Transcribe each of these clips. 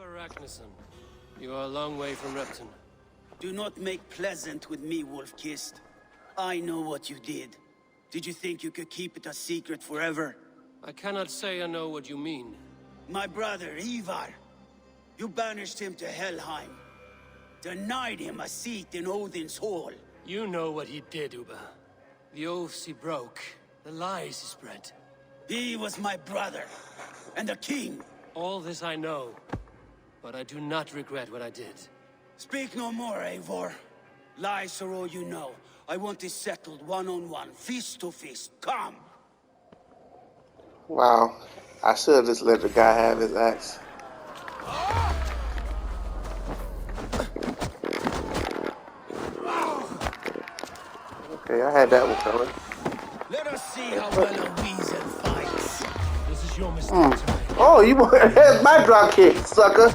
Arachneson. You are a long way from Repton. Do not make pleasant with me, Wolf-Kissed. I know what you did. Did you think you could keep it a secret forever? I cannot say I know what you mean. My brother, Ivar. You banished him to Helheim. Denied him a seat in Odin's hall. You know what he did, Uba. The oaths he broke. The lies he spread. He was my brother. And the king. All this I know. But I do not regret what I did. Speak no more, Eivor. Lies are all you know. I want this settled one-on-one, fist to fist. Come! Wow. I should have just let the guy have his axe. Okay, I had that one coming. Let us see how well a weasel fights. This is your mistake. Oh, you had my drop kick, sucker.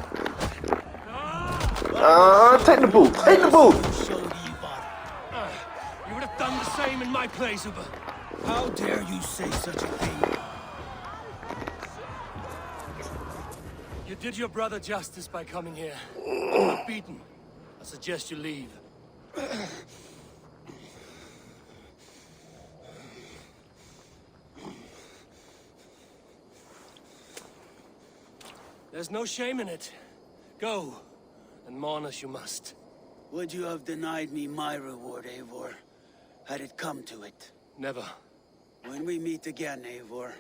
Take the boot. Take the boot. You would have done the same in my place, Uba. How dare you say such a thing? You did your brother justice by coming here. You were beaten. I suggest you leave. There's no shame in it. Go, and mourn as you must. Would you have denied me my reward, Eivor, had it come to it? Never. When we meet again, Eivor,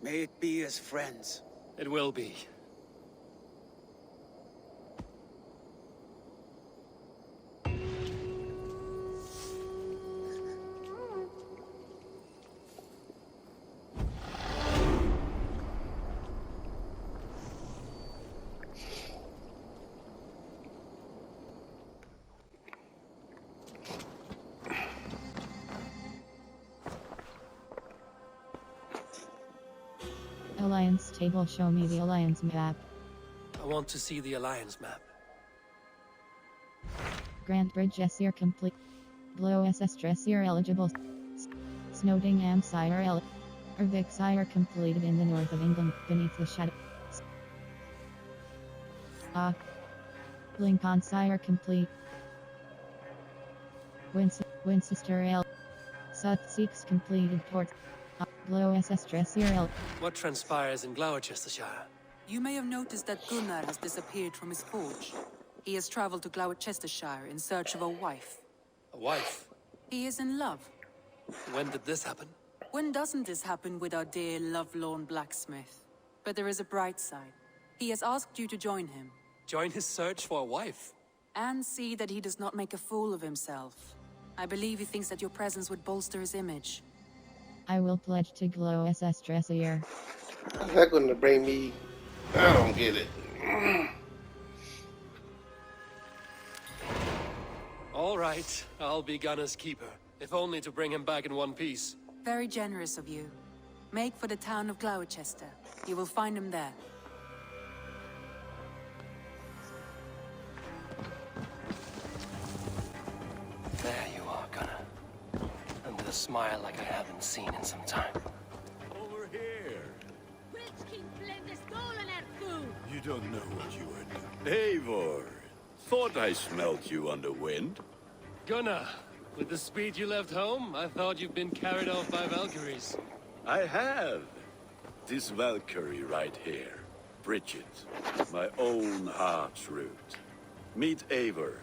may it be as friends. It will be. Alliance table, show me the Alliance map. I want to see the Alliance map. Grand Bridge Dressier complete. Blow SS Dressier eligible. Snowdingham Ervikshire completed in the north of England, beneath the shadow. Lincolnshire complete. Winchester Sussex completed towards. Blow SS Dressier What transpires in Gloucestershire? You may have noticed that Gunnar has disappeared from his forge. He has traveled to Gloucestershire in search of a wife. A wife? He is in love. When did this happen? When doesn't this happen with our dear lovelorn blacksmith? But there is a bright side. He has asked you to join him. Join his search for a wife? And see that he does not make a fool of himself. I believe he thinks that your presence would bolster his image. I will pledge to Glow SS Dressier. How's that going to bring me? I don't get it. All right, I'll be Gunner's keeper, if only to bring him back in one piece. Very generous of you. Make for the town of Gloucester. You will find him there. There you are, Gunner. And with a smile like I haven't seen in some time. Over here. You don't know what you are doing. Eivor, thought I smelt you on the wind. Gunnar, with the speed you left home, I thought you'd been carried off by Valkyries. I have. This Valkyrie right here. Bridget, my own heart's root. Meet Eivor.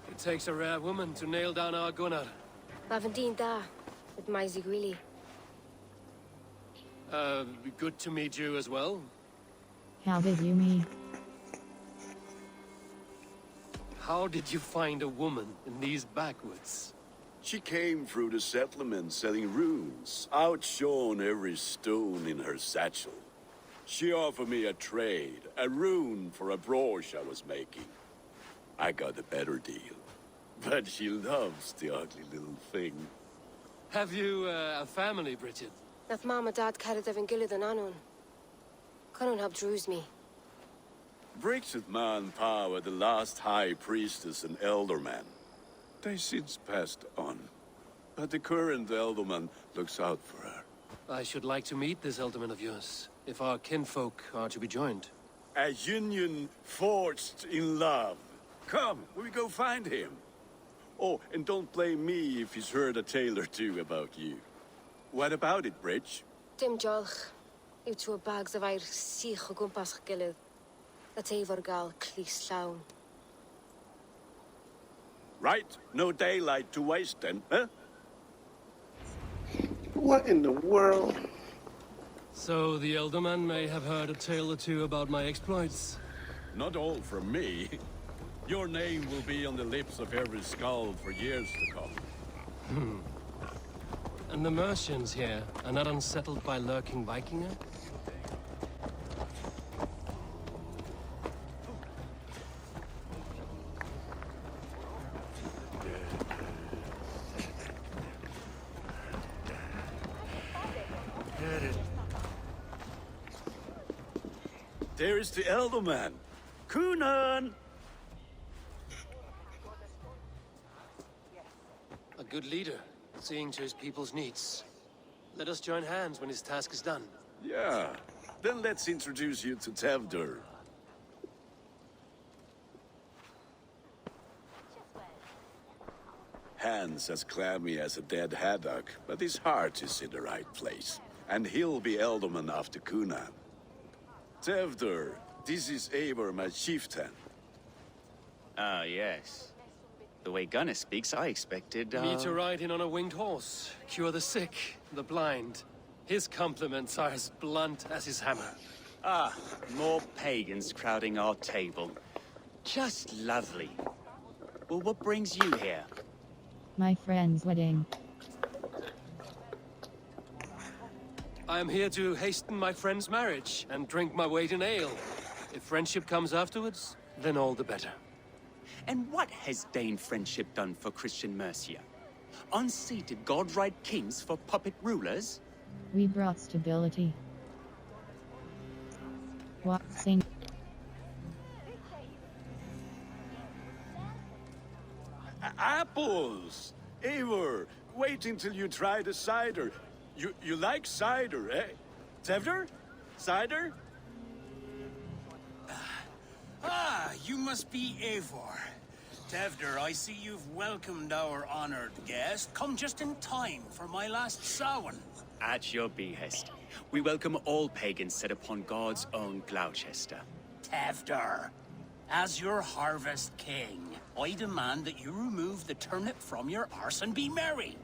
It takes a rare woman to nail down our Gunnar. Lavendine da, with my Zigwili. Good to meet you as well. How did you meet? How did you find a woman in these backwoods? She came through the settlement selling runes, outshone every stone in her satchel. She offered me a trade, a rune for a brooch I was making. I got a better deal. But she loves the ugly little thing. Have you a family, Bridget? Nath mama dad carried evan gilid an anon. Cannon have drews me. Bridget Man were the last high priestess and elderman. They since passed on. But the current elderman looks out for her. I should like to meet this elderman of yours, if our kinfolk are to be joined. A union forged in love. Come, we go find him. Oh, and don't blame me if he's heard a tale or two about you. What about it, Bridge? Dim diolch. Yw trwy bags of air sych o gwmpas i'ch gilydd. At efo'r gael clis llawn. Right, no daylight to waste then, huh? What in the world? So the elder man may have heard a tale or two about my exploits. Not all from me. Your name will be on the lips of every skull for years to come. And the Mercians here are not unsettled by lurking Vikinger? There is the elder man. Kunan! A good leader, seeing to his people's needs. Let us join hands when his task is done. Yeah, then let's introduce you to Tevdur. Hands as clammy as a dead haddock, but his heart is in the right place. And he'll be Elderman after Kunan. Tevdur, this is Eivor, my chieftain. Ah, yes. The way Gunnar speaks, I expected, Me to ride in on a winged horse, cure the sick, the blind. His compliments are as blunt as his hammer. Ah, more pagans crowding our table. Just lovely. Well, what brings you here? My friend's wedding. I am here to hasten my friend's marriage and drink my weight in ale. If friendship comes afterwards, then all the better. And what has Dane friendship done for Christian Mercia? Unseated godright kings for puppet rulers? We brought stability. What sing? Apples! Eivor, wait until you try the cider. You like cider, eh? Tevdur? Cider? Ah, you must be Eivor. Tevdur, I see you've welcomed our honored guest. Come just in time for my last Samhain. At your behest. We welcome all pagans set upon God's own Gloucester. Tevdur, as your harvest king, I demand that you remove the turnip from your arse and be merry.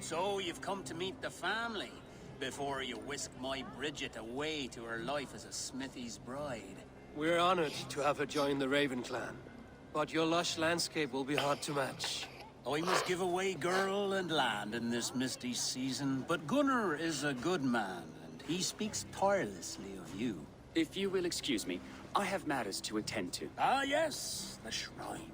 So you've come to meet the family before you whisk my Bridget away to her life as a smithy's bride. We're honored to have her join the Raven clan, but your lush landscape will be hard to match. I must give away girl and land in this misty season, but Gunnar is a good man, and he speaks tirelessly of you. If you will excuse me, I have matters to attend to. Ah, yes, the shrine.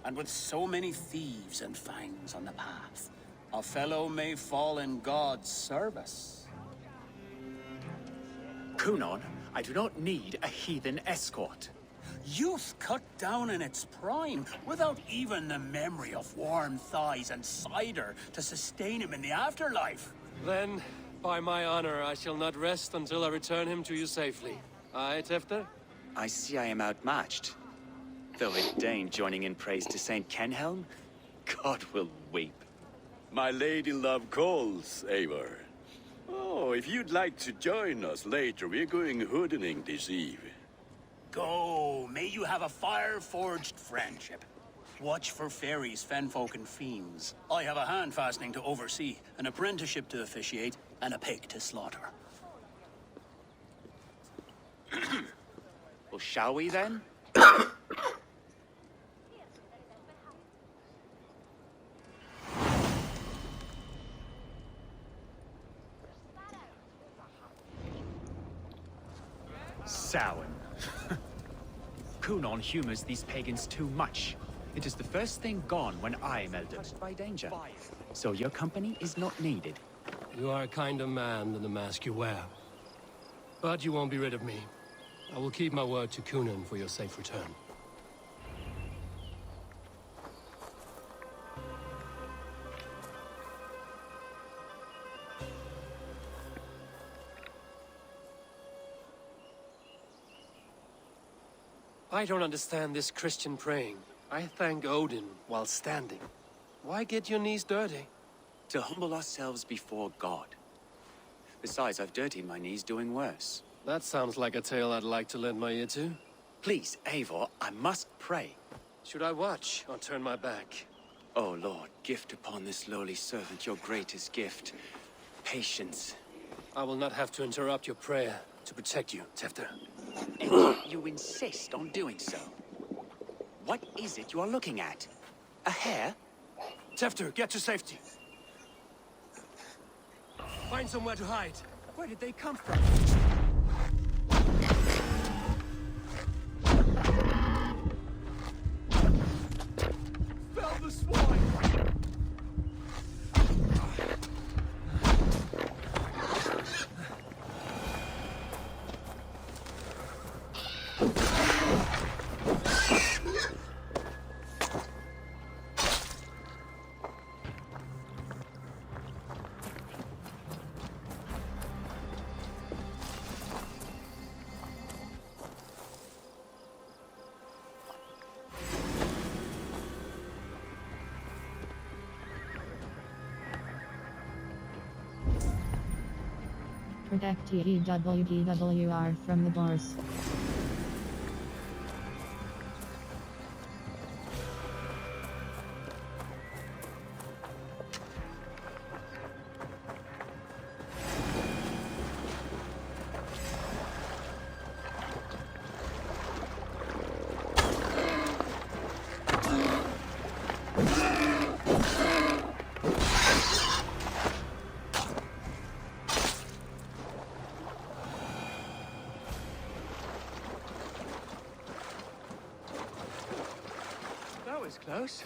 And with so many thieves and fangs on the path, a fellow may fall in God's service. Kunan, I do not need a heathen escort. Youth cut down in its prime, without even the memory of warm thighs and cider to sustain him in the afterlife. Then, by my honor, I shall not rest until I return him to you safely. Aye, Tefter? I see I am outmatched. Though a Dane joining in praise to Saint Kenhelm, God will weep. My lady love calls, Eivor. Oh, if you'd like to join us later, we're going hoodening this eve. Go, may you have a fire-forged friendship. Watch for fairies, fenfolk, and fiends. I have a hand fastening to oversee, an apprenticeship to officiate, and a pig to slaughter. Well, shall we then? Samhain. Kunan humors these pagans too much. It is the first thing gone when I am eldered by danger. So your company is not needed. You are a kinder man than the mask you wear. But you won't be rid of me. I will keep my word to Kunan for your safe return. I don't understand this Christian praying. I thank Odin while standing. Why get your knees dirty? To humble ourselves before God. Besides, I've dirtied my knees doing worse. That sounds like a tale I'd like to lend my ear to. Please, Eivor, I must pray. Should I watch or turn my back? Oh, Lord, gift upon this lowly servant your greatest gift. Patience. I will not have to interrupt your prayer to protect you, Tefter. And you insist on doing so. What is it you are looking at? A hare? Tefter, get to safety. Find somewhere to hide. Where did they come from? Fell the swine! Protect TEWDWR from the boars. That was close.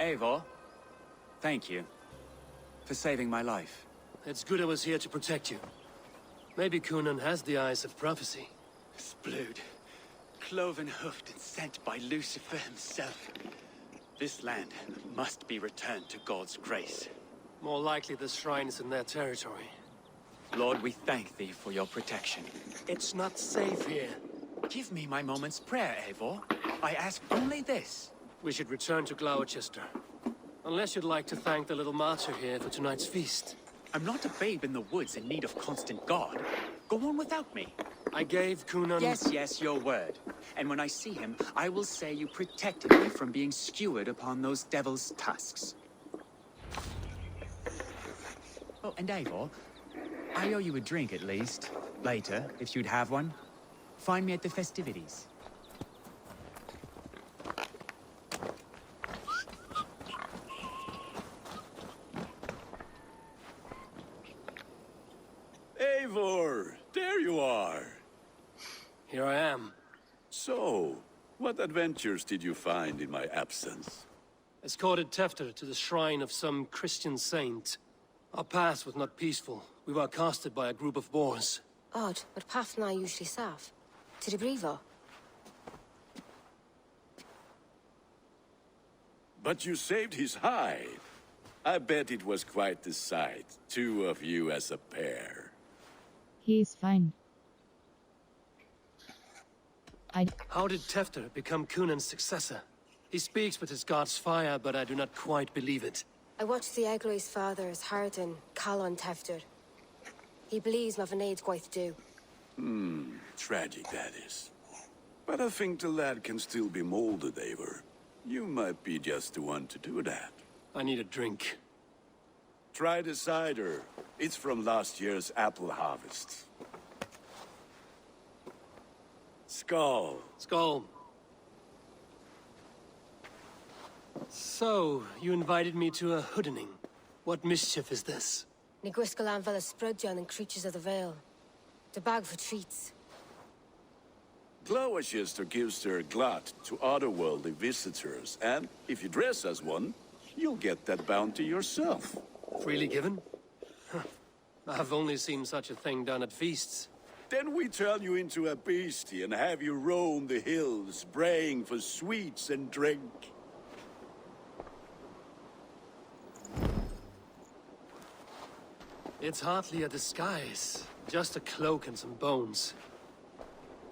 Eivor, thank you for saving my life. It's good I was here to protect you. Maybe Conan has the eyes of prophecy. Splood, cloven-hoofed and sent by Lucifer himself. This land must be returned to God's grace. More likely the shrine is in their territory. Lord, we thank thee for your protection. It's not safe here. Give me my moment's prayer, Eivor. I ask only this. We should return to Gloucester. Unless you'd like to thank the little martyr here for tonight's feast. I'm not a babe in the woods in need of constant guard. Go on without me. I gave Conan... Yes, your word. And when I see him, I will say you protected me from being skewered upon those devil's tusks. Oh, and Eivor, I owe you a drink at least. Later, if you'd have one. Find me at the festivities. Eivor, there you are. Here I am. So, what adventures did you find in my absence? Escorted Tefter to the shrine of some Christian saint. Our path was not peaceful. We were accosted by a group of boars. Odd, but path na usually safe. To the brievo. But you saved his hide. I bet it was quite the sight, two of you as a pair. He's fine. How did Tefter become Cunan's successor? He speaks with his god's fire, but I do not quite believe it. I watched the Egloi's father as Harden, Calon Tefter. He believes Mavanaid's quite do. Tragic that is. But I think the lad can still be molded, Eivor. You might be just the one to do that. I need a drink. Try the cider. It's from last year's apple harvest. Skull. Skull. So, you invited me to a hoodening. What mischief is this? Niguiskalan Vela Sprudjon and Creatures of the Vale. The bag for treats. Gloucester gives their glut to otherworldly visitors, and if you dress as one, you'll get that bounty yourself. Freely given? Huh. I've only seen such a thing done at feasts. Then we turn you into a beastie and have you roam the hills, braying for sweets and drink. It's hardly a disguise. Just a cloak and some bones.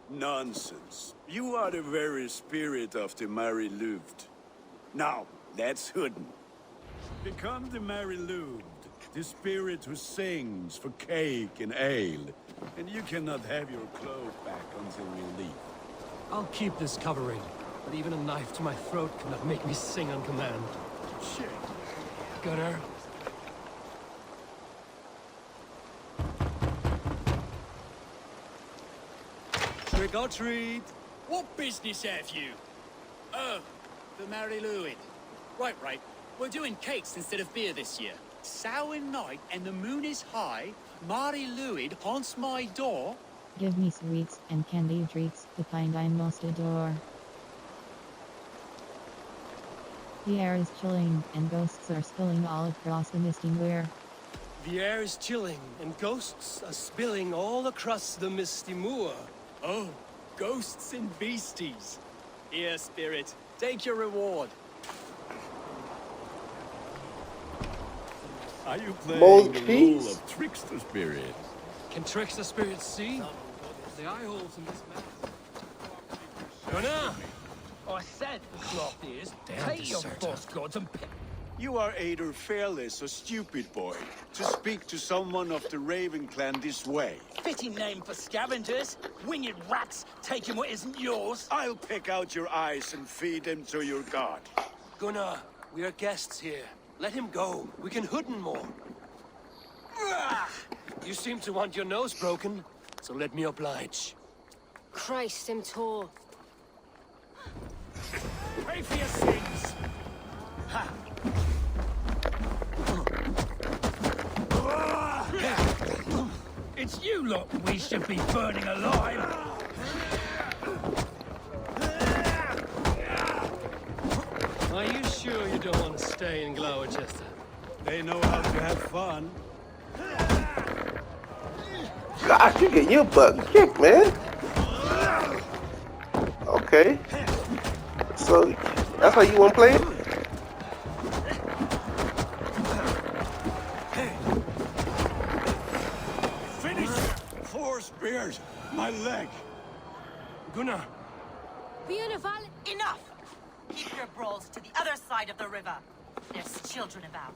Nonsense. You are the very spirit of the Mary Louved. Now, let's hoodin. Become the Mary Louved, the spirit who sings for cake and ale. And you cannot have your clothes back until we leave. I'll keep this covering, but even a knife to my throat cannot make me sing on command. Shit. Gunnar. Trick or treat. What business have you? Oh, the Mary Lewin. Right. We're doing cakes instead of beer this year. Samhain night and the moon is high. Mary Lewin haunts my door. Give me sweets and candy treats, the kind I most adore. The air is chilling, and ghosts are spilling all across the misty moor. The air is chilling, and ghosts are spilling all across the misty moor. Oh, ghosts and beasties. Here, spirit, take your reward. Are you playing Bold the cheese? role of trickster spirit? Can trickster spirits see? The eye holes in this map. Gunnar! I said the cloth is. Damn Take your deserter. false gods and pick. You are either fearless or stupid, boy, to speak to someone of the Raven clan this way. Fitting name for scavengers. Winged rats taking what isn't yours. I'll pick out your eyes and feed them to your god. Gunnar, we are guests here. Let him go. We can hood him more. You seem to want your nose broken, so let me oblige. Christ, him tall. Pray for your sins. It's you lot we should be burning alive. Are you sure you don't want to stay in Gloucester? They know how to have fun. Gosh, you get your butt kicked, man. Okay. So, that's how you want to play it? Finish! Four spears! My leg! Gunnar! Enough! Keep your brawls to the other side of the river. There's children about.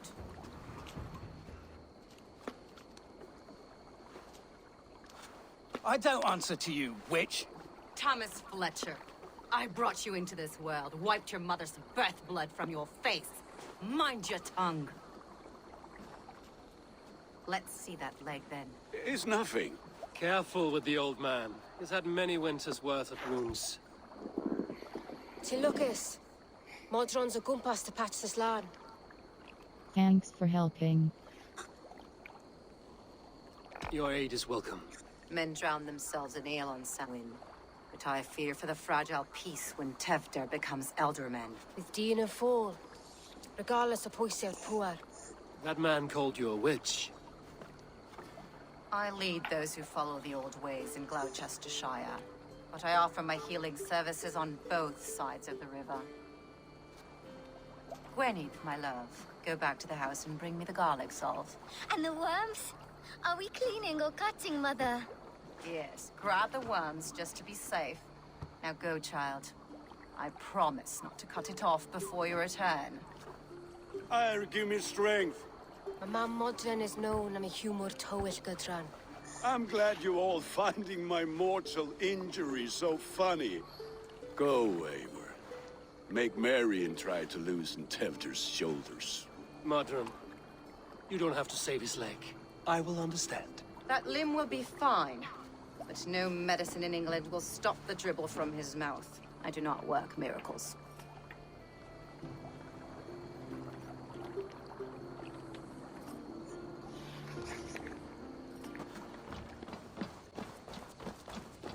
I don't answer to you, witch. Thomas Fletcher, I brought you into this world, wiped your mother's birth blood from your face. Mind your tongue. Let's see that leg then. It's nothing. Careful with the old man. He's had many winters' worth of wounds. Till Lucas. Modron's a gumpas to patch this land. Thanks for helping. Your aid is welcome. Men drown themselves in ale on Samhain. But I fear for the fragile peace when Tevder becomes elderman. With Dean and Fall. Regardless of Poisier Puar. That man called you a witch. I lead those who follow the old ways in Gloucestershire, but I offer my healing services on both sides of the river. Gweneth, my love, go back to the house and bring me the garlic salt. And the worms? Are we cleaning or cutting, Mother? Yes, grab the worms just to be safe. Now go, child. I promise not to cut it off before you return. Give me strength. My mam Modron is known am a humor towish Gudran. I'm glad you all finding my mortal injury so funny. Go, Eivor. Make Marion try to loosen Tevder's shoulders. Modron, you don't have to save his leg. I will understand. That limb will be fine, but no medicine in England will stop the dribble from his mouth. I do not work miracles.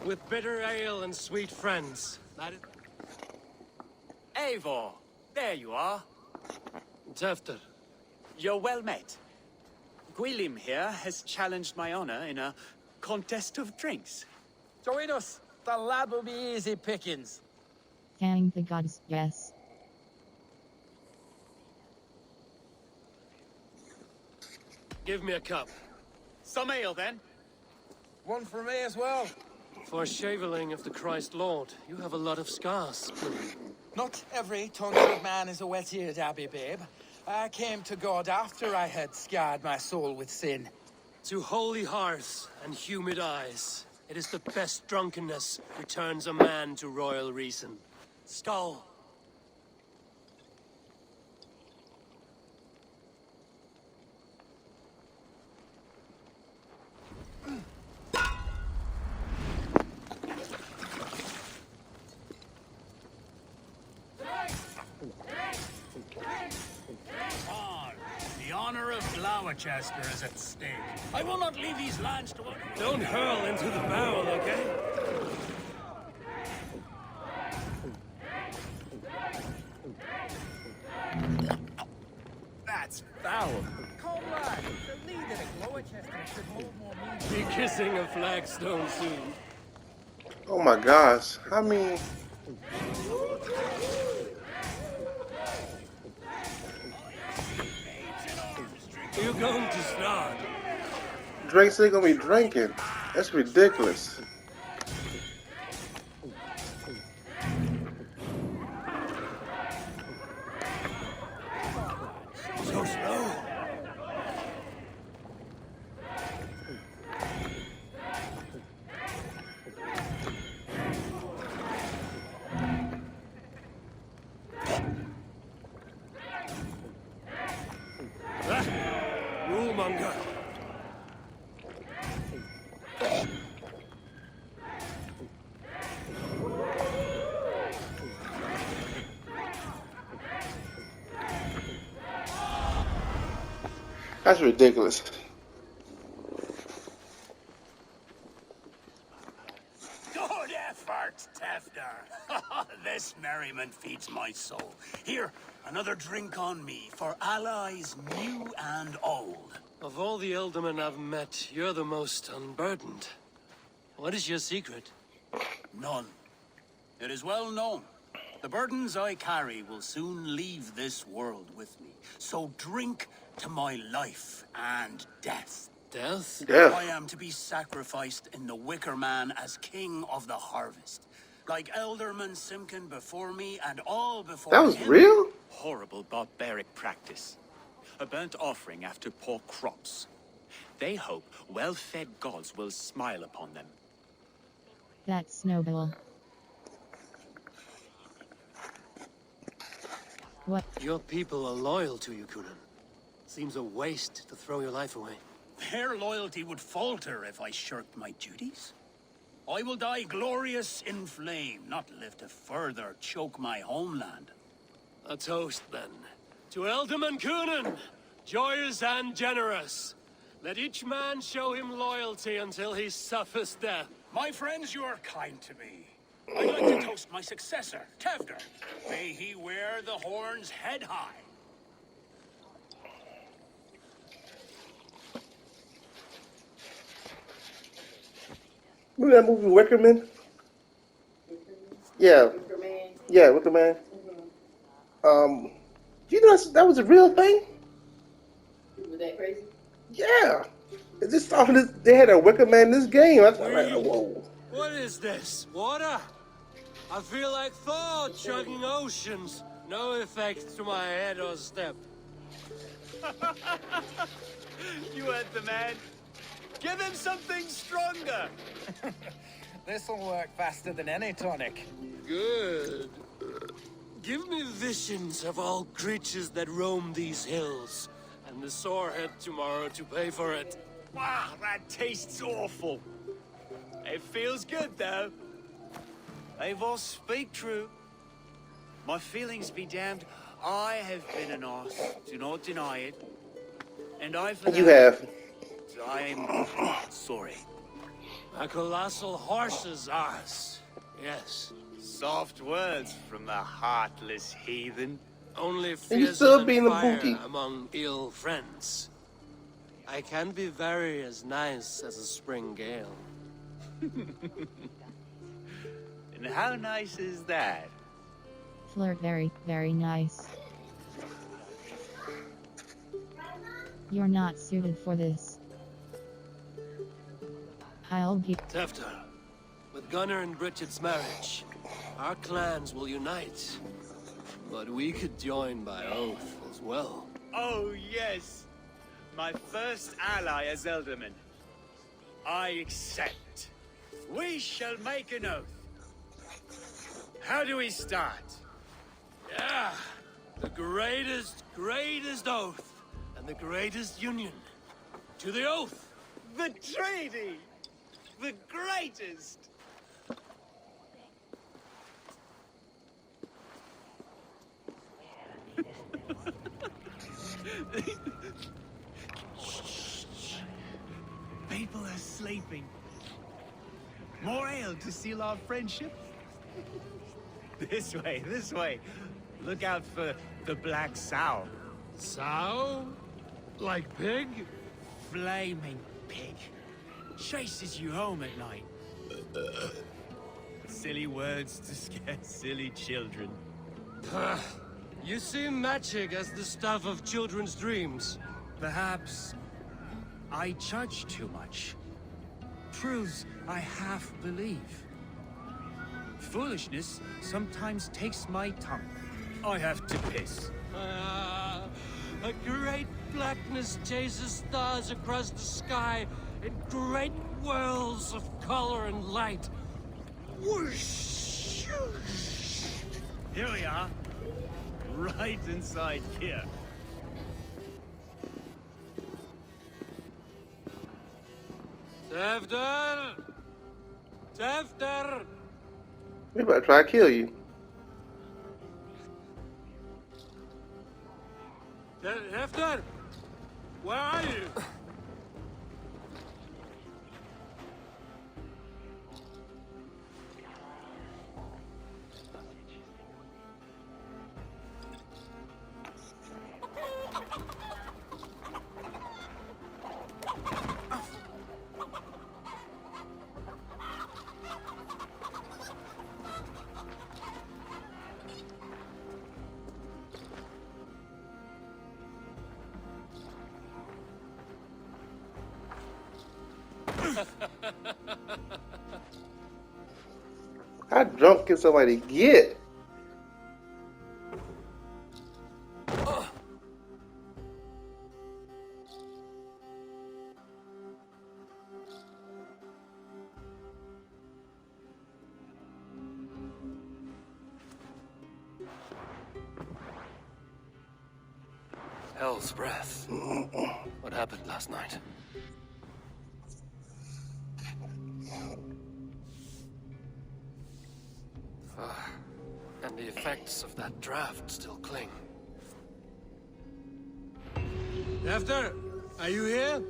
With bitter ale and sweet friends. That is... Eivor, there you are. Tefter. You're well met. Gwilym here has challenged my honor in a contest of drinks. Join us. The lad will be easy pickings. Thank the gods, yes. Give me a cup. Some ale, then. One for me as well. For shaveling of the Christ Lord, you have a lot of scars. Not every tonsured man is a wet-eared Abbey, babe. I came to God after I had scarred my soul with sin. To holy hearths and humid eyes, it is the best drunkenness returns a man to royal reason. Skull. On. The honor of Gloucester is at stake. I will not leave these lands to... Don't hurl into the barrel, okay? That's foul. Comrade, the leader of Gloucester should hold more meaning. Be kissing a flagstone soon. Oh my gosh. I mean, You're going to start. Drake's still gonna be drinking. That's ridiculous. So slow. Rulemonger. That's ridiculous. Good effort, Tefter. This merriment feeds my soul. Here, another drink on me for allies new and old. Of all the Ealdormen I've met, you're the most unburdened. What is your secret? None. It is well known. The burdens I carry will soon leave this world with me. So drink to my life and death. Death? Death. I am to be sacrificed in the Wicker Man as king of the harvest. Like Elderman Simkin before me and all before That was him. real? Horrible barbaric practice. A burnt offering after poor crops. They hope well-fed gods will smile upon them. That's noble. What? Your people are loyal to you, Kunan. Seems a waste to throw your life away. Their loyalty would falter if I shirked my duties. I will die glorious in flame, not live to further choke my homeland. A toast, then. To Ealdorman Kunan, joyous and generous. Let each man show him loyalty until he suffers death. My friends, you are kind to me. I'd like to toast my successor, Tevder. May he wear the horns head high. Remember that movie Wicker Man? Yeah. Yeah, Wicker Man. You know that was a real thing? Was that crazy? Yeah. It's just off of this, they had a Wicker Man in this game. I was like, whoa. What is this? Water? I feel like Thor chugging oceans. No effect to my head or step. You heard the man. Give him something stronger. This'll work faster than any tonic. Good. Give me visions of all creatures that roam these hills, and the sorehead tomorrow to pay for it. Wow, that tastes awful. It feels good, though. Eivor, speak true. My feelings be damned. I have been an arse. Do not deny it. And You have. I'm sorry. A colossal horse's arse. Yes. Soft words from the heartless heathen. Only And you fierce still than being a fire booty. among ill friends. I can be very as nice as a spring gale. And how nice is that? Flirt very, very nice. You're not suited for this. I'll be. Tefter, with Gunnar and Bridget's marriage, our clans will unite. But we could join by oath as well. Oh, yes. My first ally as Elderman. I accept. We shall make an oath. How do we start? Yeah, the greatest oath, and the greatest union. To the oath! The treaty! The greatest! People are sleeping. More ale to seal our friendship? This way, this way. Look out for the black sow. Sow? Like pig? Flaming pig. Chases you home at night. Silly words to scare silly children. You see magic as the stuff of children's dreams. Perhaps I judge too much. Truths I half believe. Foolishness sometimes takes my tongue. I have to piss. A great blackness chases stars across the sky in great whirls of color and light. Whoosh! Here we are. Right inside here. Tefter! Tefter! We about to try to kill you. Tefter! Where are you? How drunk can somebody get? Hell's breath. What happened last night? And the effects of that draft still cling. Tefter, are you here?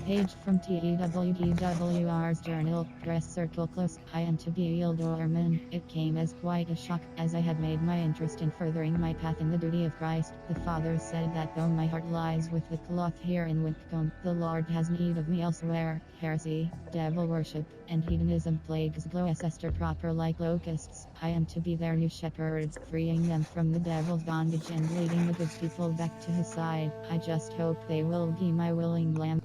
Page from TEWDWR's journal, dress circle close, I am to be Ealdorman. It came as quite a shock, as I had made my interest in furthering my path in the duty of Christ. The Father said that though my heart lies with the cloth here in Wincombe, the Lord has need of me elsewhere. Heresy, devil worship, and hedonism plagues Gloucester proper like locusts. I am to be their new shepherd, freeing them from the devil's bondage and leading the good people back to his side. I just hope they will be my willing lamb.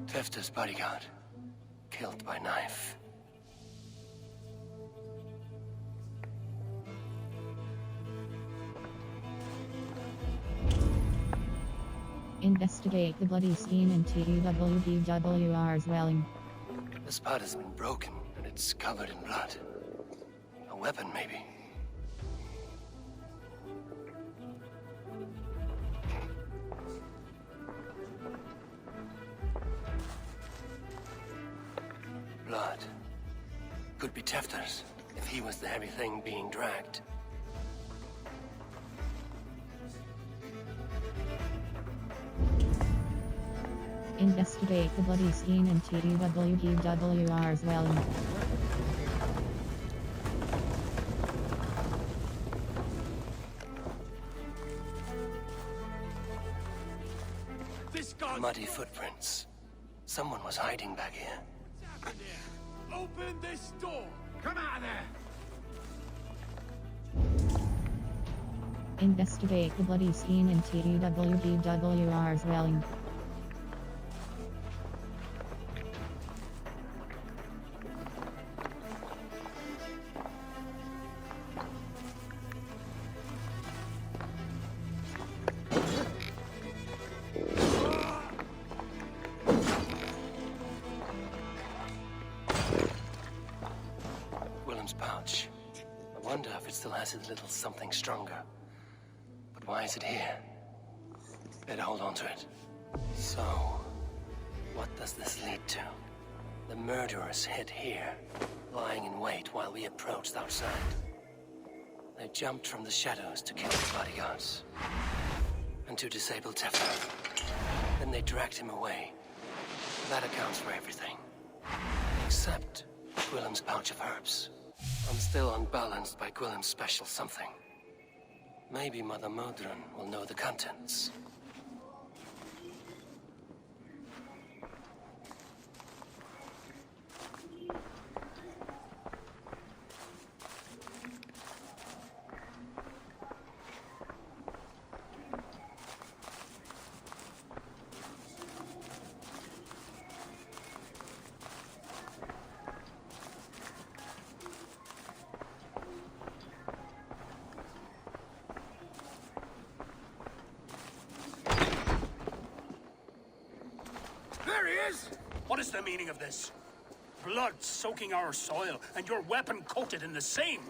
Tefter's bodyguard, killed by knife. Investigate the bloody scene in TEWDWR's Welling. The spot has been broken, and it's covered in blood. A weapon, maybe. Blood. Could be Tefter's, if he was the heavy thing being dragged. Investigate the bloody scene in TEWDWR's Welling. Muddy footprints. Someone was hiding back here. Open this door! Come out of there! Investigate the bloody scene in TEWDWR's realm. Willem's pouch. I wonder if it still has his little something stronger. But why is it here? Better hold on to it. So, what does this lead to? The murderers hid here, lying in wait while we approached outside. They jumped from the shadows to kill the bodyguards. And to disable Teflon. Then they dragged him away. That accounts for everything. Except Gwillem's pouch of herbs. I'm still unbalanced by Gwillem's special something. Maybe Mother Modron will know the contents. There he is! What is the meaning of this? Blood soaking our soil, and your weapon coated in the same!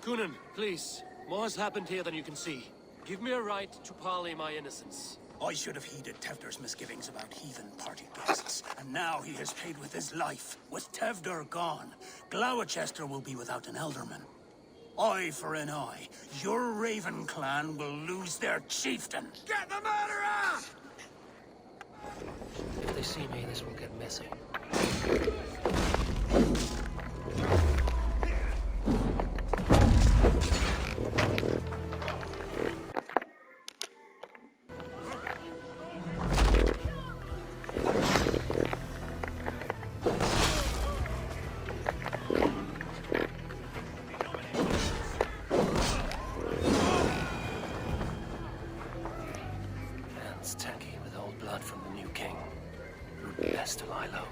Coonan, please. More has happened here than you can see. Give me a right to parley my innocence. I should have heeded Tevder's misgivings about heathen party guests, and now he has paid with his life. With Tevder gone, Gloucester will be without an elderman. Eye for an eye. Your Raven clan will lose their chieftain. Get the murderer! If they see me, this will get messy. Hands tacky with old blood from the new king. Best to lie low.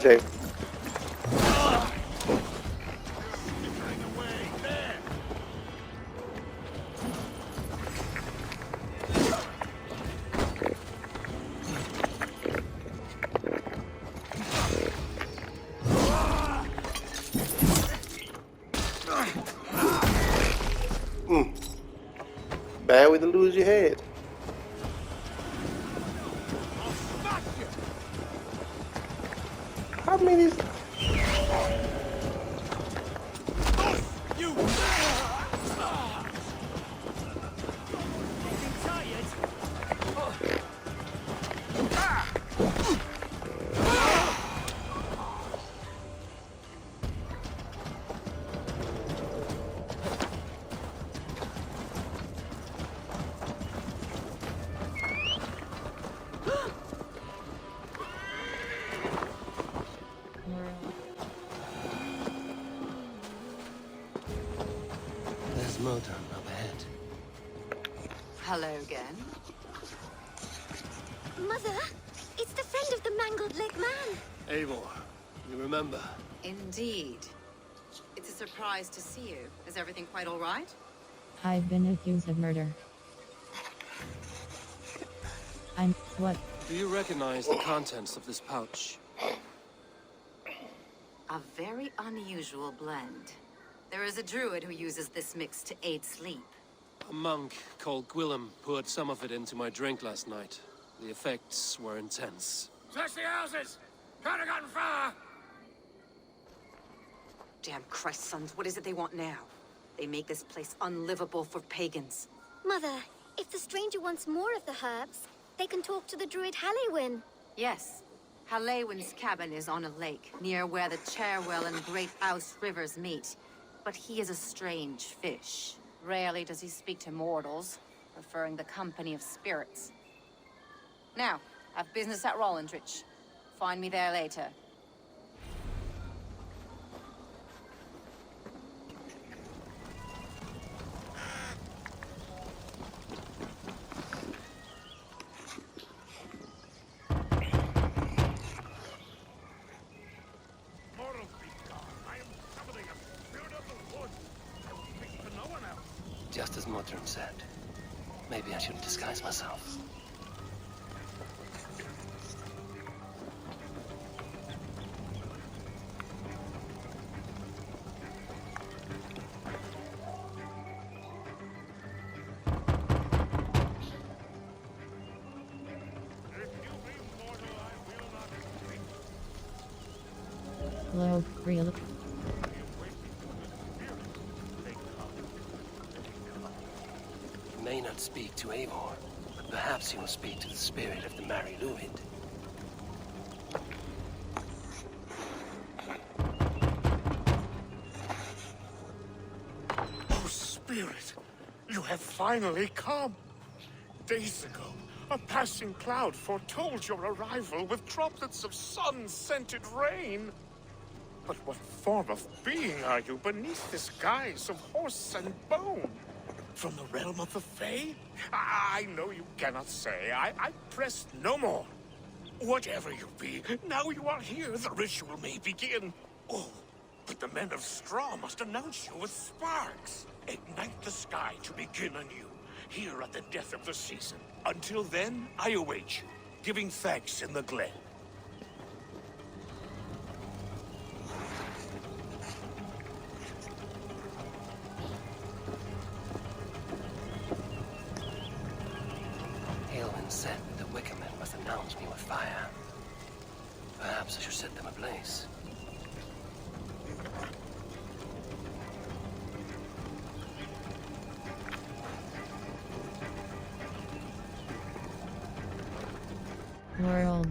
Jay. Bad way to lose your head. How many? There's motor up ahead. Hello again. Mother, it's the friend of the mangled leg man. Eivor, you remember? Indeed. It's a surprise to see you. Is everything quite all right? I've been accused of murder. What? Do you recognize the contents of this pouch? A very unusual blend. There is a druid who uses this mix to aid sleep. A monk called Gwillem poured some of it into my drink last night. The effects were intense. Search the houses! Paragon fire! Damn Christ, sons, what is it they want now? They make this place unlivable for pagans. Mother, if the stranger wants more of the herbs, they can talk to the druid Halewyn. Yes. Halewyn's cabin is on a lake, near where the Cherwell and Great Ouse rivers meet. But he is a strange fish. Rarely does he speak to mortals, preferring the company of spirits. Now, I've business at Rollindrich. Find me there later. Just as Modron said. Maybe I should disguise myself. Hello, real. You may not speak to Eivor, but perhaps you will speak to the spirit of the Mary Luid. Oh, Spirit, you have finally come. Days ago, a passing cloud foretold your arrival with droplets of sun-scented rain. But what form of being are you beneath this guise of horse and bone? From the realm of the Fae? I know you cannot say. I press no more. Whatever you be, now you are here, the ritual may begin. Oh, but the men of straw must announce you with sparks. Ignite the sky to begin anew, here at the death of the season. Until then, I await you, giving thanks in the glen. Said the Wickermen must announce me with fire. Perhaps I should set them ablaze. World.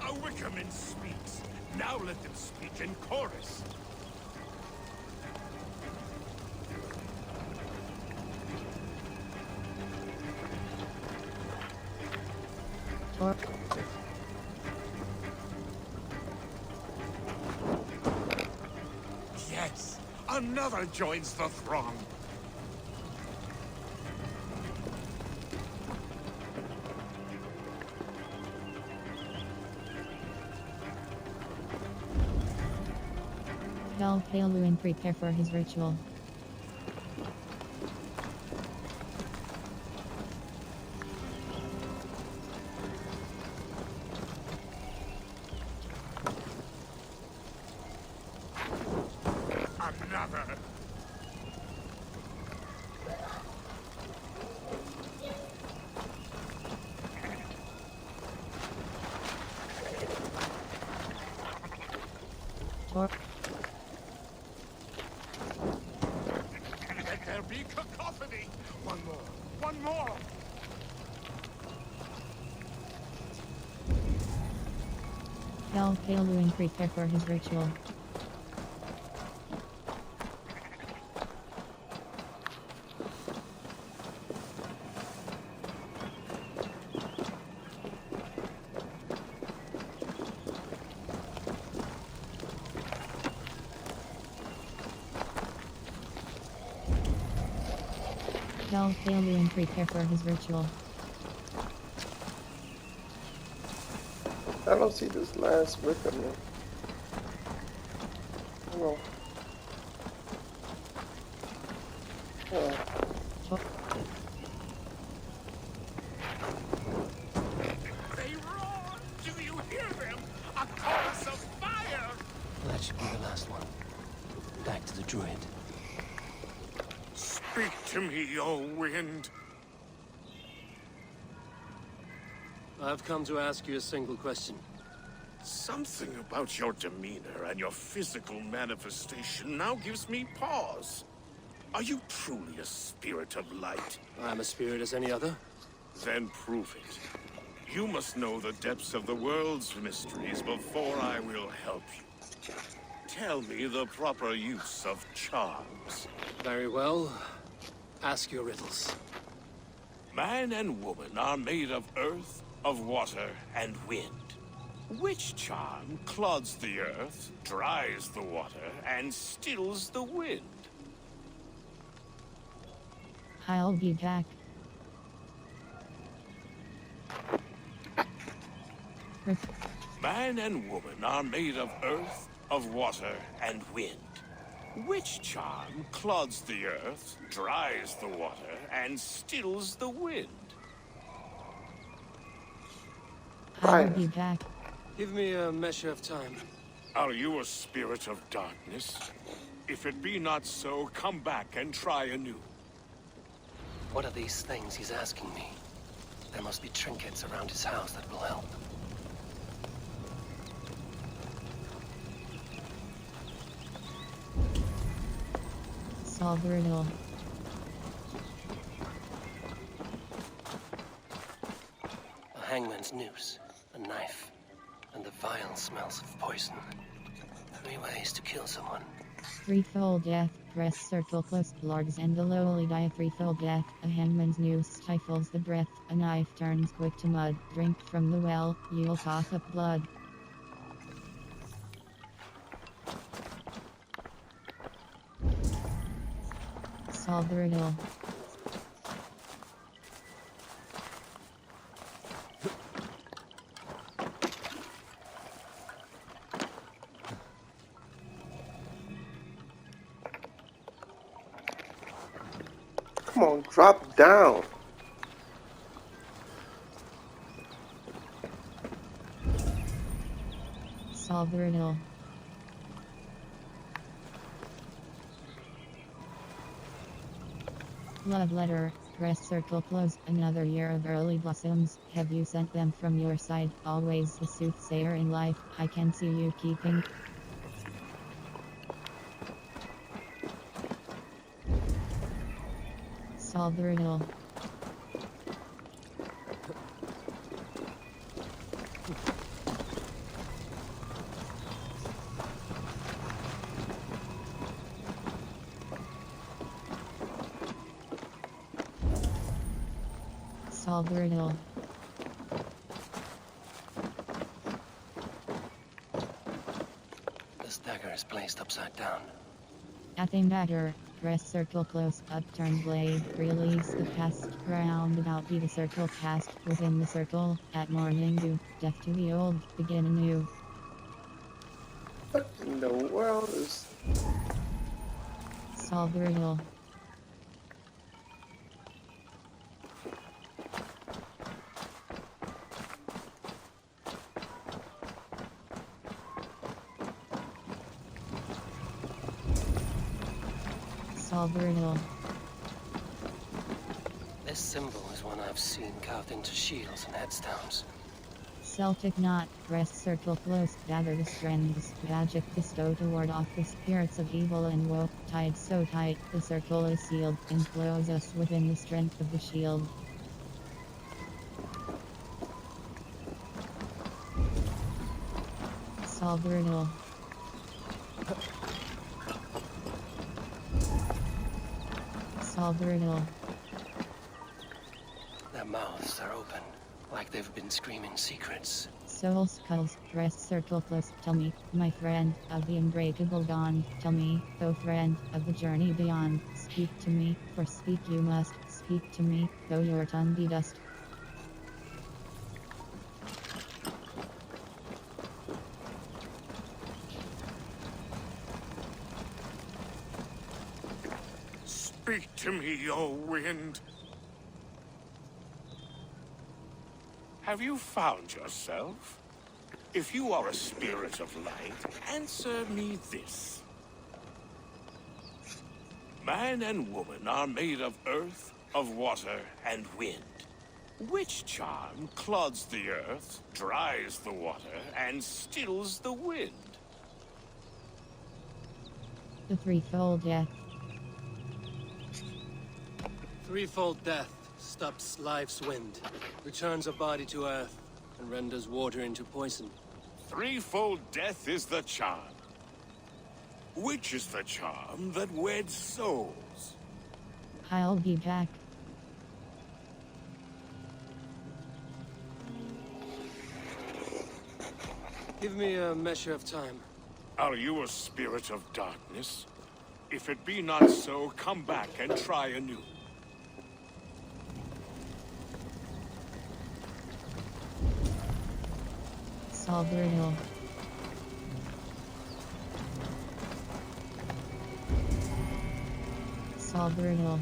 A Wickerman speaks. Now let them speak in chorus. Yes, another joins the throng. Tell Paluin prepare for his ritual. Another. Tor- Let there be cacophony. One more. One more. Tell Paluin prepare for his ritual. Tell Paluin prepare for his ritual. I don't see this last Wicca man. Oh. Oh. They roar. Do you hear them? A chorus of fire. That should be the last one. Back to the druid. Speak to me, O wind. I've come to ask you a single question. Something about your demeanor and your physical manifestation now gives me pause. Are you truly a spirit of light? I'm a spirit as any other. Then prove it. You must know the depths of the world's mysteries before I will help you. Tell me the proper use of charms. Very well. Ask your riddles. Man and woman are made of earth, of water, and wind. Which charm clods the earth, dries the water, and stills the wind? I'll be back. Man and woman are made of earth, of water, and wind. Which charm clods the earth, dries the water, and stills the wind? I'll be back. Give me a measure of time. Are you a spirit of darkness? If it be not so, come back and try anew. What are these things he's asking me? There must be trinkets around his house that will help. Solve the riddle. A hangman's noose, a knife, and the vile smells of poison. 3 ways to kill someone. Threefold death. Press circle close. Lords and the lowly die a threefold death. A hangman's noose stifles the breath. A knife turns quick to mud. Drink from the well, you'll cough up blood. Solve the riddle. Come on, drop down. Solve the riddle. Love letter. Press circle close. Another year of early blossoms. Have you sent them from your side? Always the soothsayer in life. I can see you keeping. Solve the riddle. Solve the riddle. This dagger is placed upside down. Nothing matter. Press circle close. Upturn blade. Release the past. Round about be the circle cast. Within the circle. At morning dew. Death to the old. Begin anew. What in the world is... Solve the riddle. Solve the riddle. This symbol is one I've seen carved into shields and headstones. Celtic knot, rest circle close, gather the strings, magic bestow to ward off the spirits of evil and woe, tied so tight, the circle is sealed, enclose us within the strength of the shield. Solve the riddle. Solve the riddle. Their mouths are open, like they've been screaming secrets. Soul skulls, rest circle close. Tell me, my friend, of the unbreakable bond. Tell me, O friend, of the journey beyond. Speak to me, for speak you must. Speak to me, though your tongue be dust. Speak to me, O wind. Have you found yourself? If you are a spirit of light, answer me this. Man and woman are made of earth, of water, and wind. Which charm clods the earth, dries the water, and stills the wind? The threefold death. Threefold death stops life's wind, returns a body to earth, and renders water into poison. Threefold death is the charm. Which is the charm that weds souls? I'll be back. Give me a measure of time. Are you a spirit of darkness? If it be not so, come back and try anew. Solve the riddle. Solve the riddle.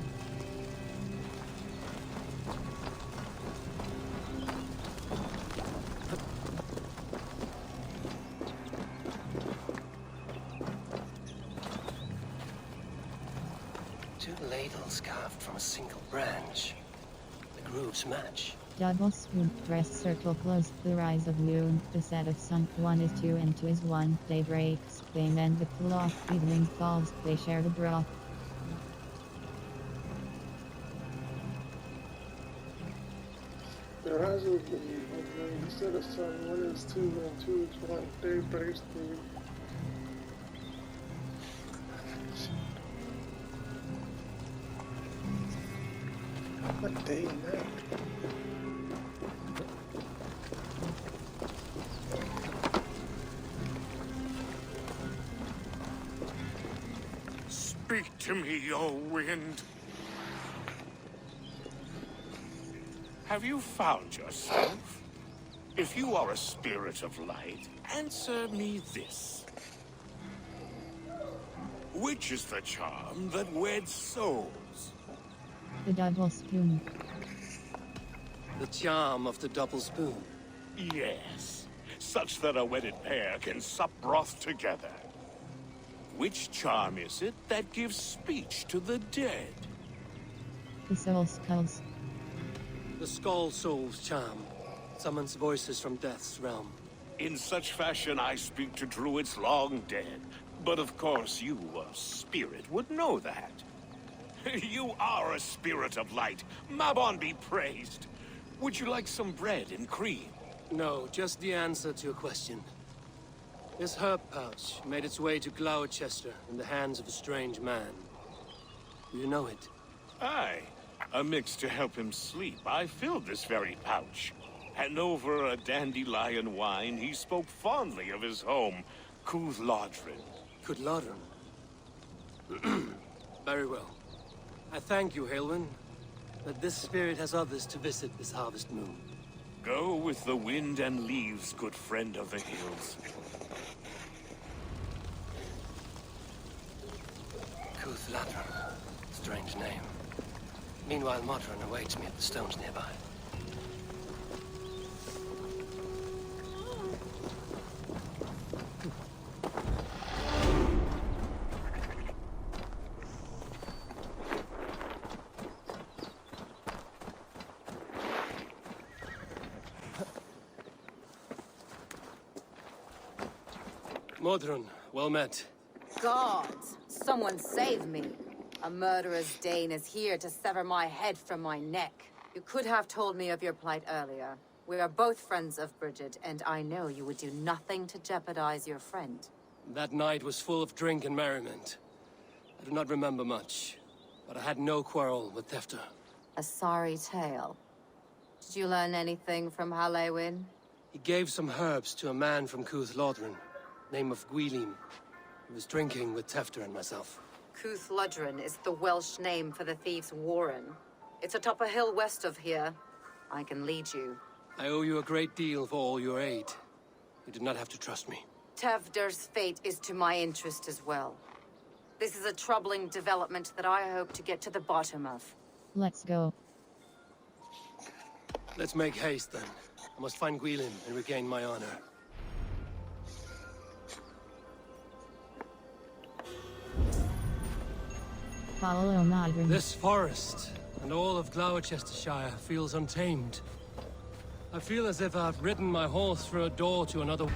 Two ladles carved from a single branch. The grooves match. Double spoon, rest circle close, the rise of moon, the set of sun, 1 is 2 and 2 is 1, day breaks, they mend the cloth, evening falls, they share the broth. The rise of the moon, the set of sun, 1 is 2 and 2 is 1, day breaks the... What day and night? Speak to me, O wind. Have you found yourself? If you are a spirit of light, answer me this. Which is the charm that weds souls? The double spoon. The charm of the double spoon. Yes, such that a wedded pair can sup broth together. Which charm is it that gives speech to the dead? The soul skulls. The Skull Soul's charm summons voices from death's realm. In such fashion I speak to druids long dead. But of course you, a spirit, would know that. You are a spirit of light. Mabon be praised. Would you like some bread and cream? No, just the answer to your question. This herb pouch made its way to Gloucester in the hands of a strange man. Do you know it? Aye. A mix to help him sleep. I filled this very pouch. And over a dandelion wine, he spoke fondly of his home, Cooth-Lodrin. Cooth-Lodrin? Very well. I thank you, Halwyn, that this spirit has others to visit this harvest moon. Go with the wind and leaves, good friend of the hills. Ladron. Strange name. Meanwhile, Modron awaits me at the stones nearby. Modron, well met. Gods, someone save me. A murderous Dane is here to sever my head from my neck. You could have told me of your plight earlier. We are both friends of Bridget, and I know you would do nothing to jeopardize your friend. That night was full of drink and merriment. I do not remember much, but I had no quarrel with Thefter. A sorry tale. Did you learn anything from Halewin? He gave some herbs to a man from Ladron, name of Gwylim. He was drinking with Tefter and myself. Ladron is the Welsh name for the thieves' warren. It's atop a hill west of here. I can lead you. I owe you a great deal for all your aid. You did not have to trust me. Tefder's fate is to my interest as well. This is a troubling development that I hope to get to the bottom of. Let's go. Let's make haste then. I must find Gwylim and regain my honor. Follow Modron. This forest and all of Gloucestershire feels untamed. I feel as if I've ridden my horse through a door to another.